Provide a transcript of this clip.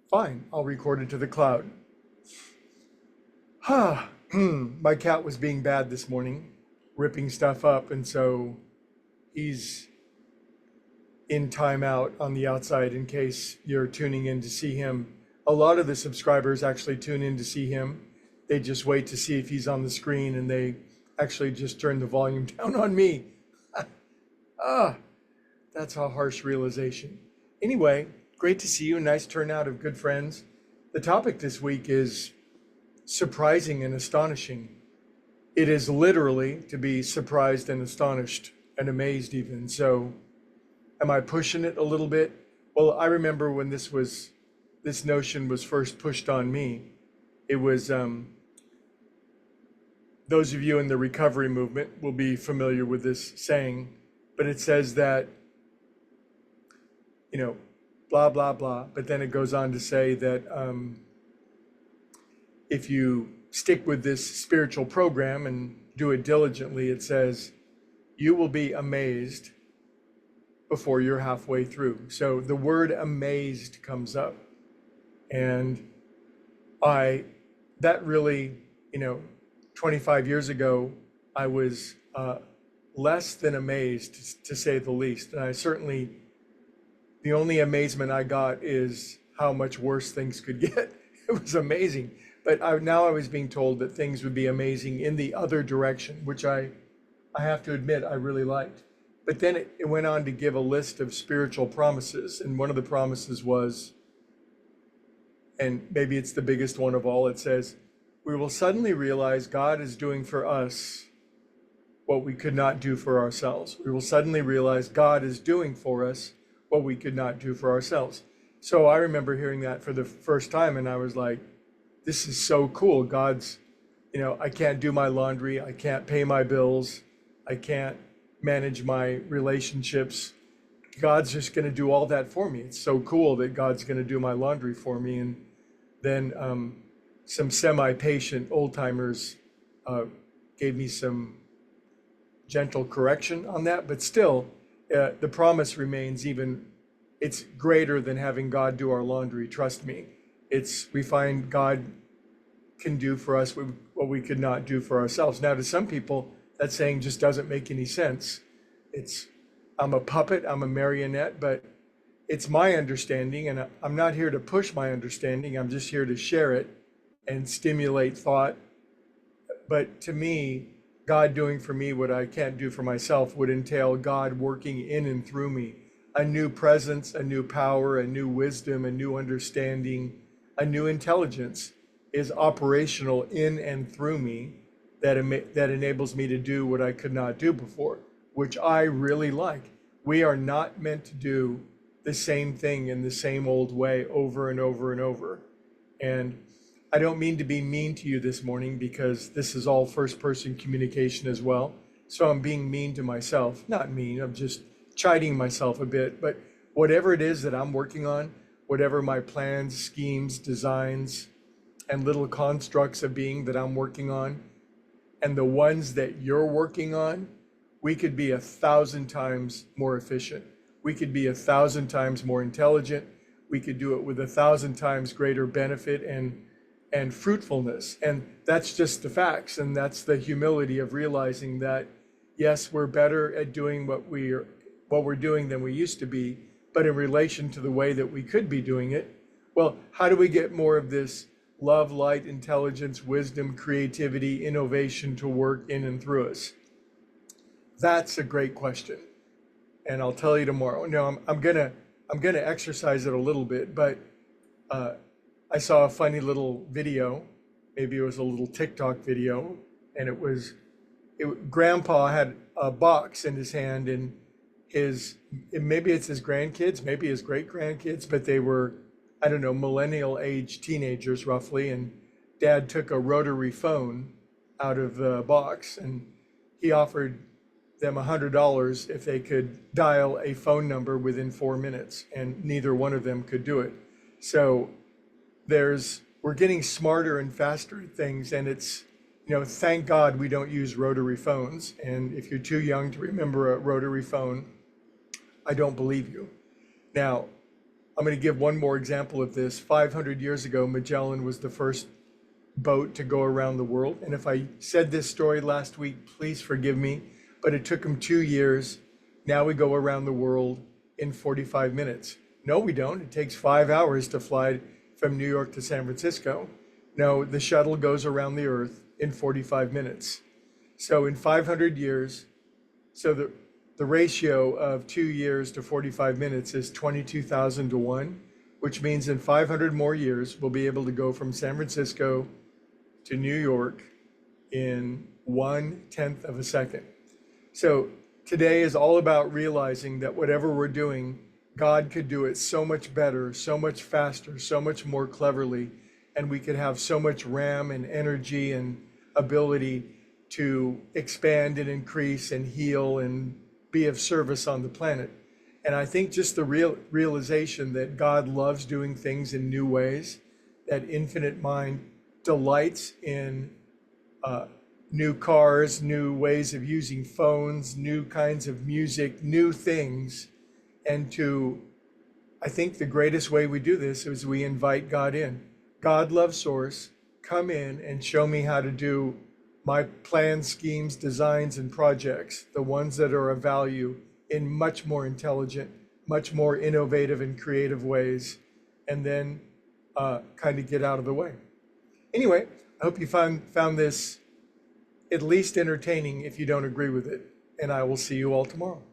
Fine, I'll record it to the cloud. My cat was being bad this morning, ripping stuff up, and so he's in timeout on the outside in case you're tuning in to see him. A lot of the subscribers actually tune in to see him. They just wait to see if he's on the screen and they actually just turn the volume down on me. Ah, that's a harsh realization. Anyway, great to see you. Nice turnout of good friends. The topic this week is surprising and astonishing. It is literally to be surprised and astonished and amazed even. So am I pushing it a little bit? Well, I remember when this notion was first pushed on me. It was those of you in the recovery movement will be familiar with this saying, but it says that, blah, blah, blah. But then it goes on to say that if you stick with this spiritual program and do it diligently, it says you will be amazed before you're halfway through. So the word amazed comes up. And that really, 25 years ago, I was less than amazed, to say the least. And the only amazement I got is how much worse things could get. It was amazing. But now I was being told that things would be amazing in the other direction, which I have to admit I really liked. But then it went on to give a list of spiritual promises. And one of the promises was, and maybe it's the biggest one of all, it says, we will suddenly realize God is doing for us what we could not do for ourselves. We will suddenly realize God is doing for us what we could not do for ourselves. So I remember hearing that for the first time, and I was like, this is so cool. God's, I can't do my laundry. I can't pay my bills. I can't manage my relationships. God's just going to do all that for me. It's so cool that God's going to do my laundry for me. And then some semi-patient old timers gave me some gentle correction on that, but still the promise remains. It's greater than having God do our laundry. Trust me. We find God can do for us what we could not do for ourselves. Now, to some people, that saying just doesn't make any sense. I'm a puppet, I'm a marionette, but it's my understanding, and I'm not here to push my understanding. I'm just here to share it and stimulate thought. But to me, God doing for me what I can't do for myself would entail God working in and through me. A new presence, a new power, a new wisdom, a new understanding, a new intelligence is operational in and through me that enables me to do what I could not do before, which I really like. We are not meant to do the same thing in the same old way over and over and over. And I don't mean to be mean to you this morning, because this is all first person communication as well. So I'm being mean to myself. Not mean, I'm just chiding myself a bit. But whatever it is that I'm working on, whatever my plans, schemes, designs, and little constructs of being that I'm working on, and the ones that you're working on, we could be 1,000 times more efficient. We could be 1,000 times more intelligent. We could do it with 1,000 times greater benefit and fruitfulness. And that's just the facts. And that's the humility of realizing that, yes, we're better at doing what we're doing than we used to be, but in relation to the way that we could be doing it, well, how do we get more of this love, light, intelligence, wisdom, creativity, innovation to work in and through us? That's a great question. And I'll tell you tomorrow. No, I'm gonna exercise it a little bit, but I saw a funny little video. Maybe it was a little TikTok video, and Grandpa had a box in his hand, and maybe it's his grandkids, maybe his great grandkids, but they were, I don't know, millennial age teenagers roughly. And Dad took a rotary phone out of the box, and he offered them $100 if they could dial a phone number within 4 minutes, and neither one of them could do it. So we're getting smarter and faster at things, and thank God we don't use rotary phones. And if you're too young to remember a rotary phone, I don't believe you. Now, I'm going to give one more example of this. 500 years ago, Magellan was the first boat to go around the world. And if I said this story last week, please forgive me, but it took him 2 years. Now we go around the world in 45 minutes. No, we don't. It takes 5 hours to fly from New York to San Francisco. No, the shuttle goes around the earth in 45 minutes. So in 500 years, so the ratio of 2 years to 45 minutes is 22,000 to 1, which means in 500 more years, we'll be able to go from San Francisco to New York in 1/10 of a second. So today is all about realizing that whatever we're doing, God could do it so much better, so much faster, so much more cleverly, and we could have so much RAM and energy and ability to expand and increase and heal and be of service on the planet. And I think just the realization that God loves doing things in new ways, that infinite mind delights in new cars, new ways of using phones, new kinds of music, new things. And I think the greatest way we do this is we invite God in. God, love source, come in and show me how to do my plans, schemes, designs, and projects, the ones that are of value, in much more intelligent, much more innovative and creative ways, and then kind of get out of the way. Anyway, I hope you found this at least entertaining if you don't agree with it, and I will see you all tomorrow.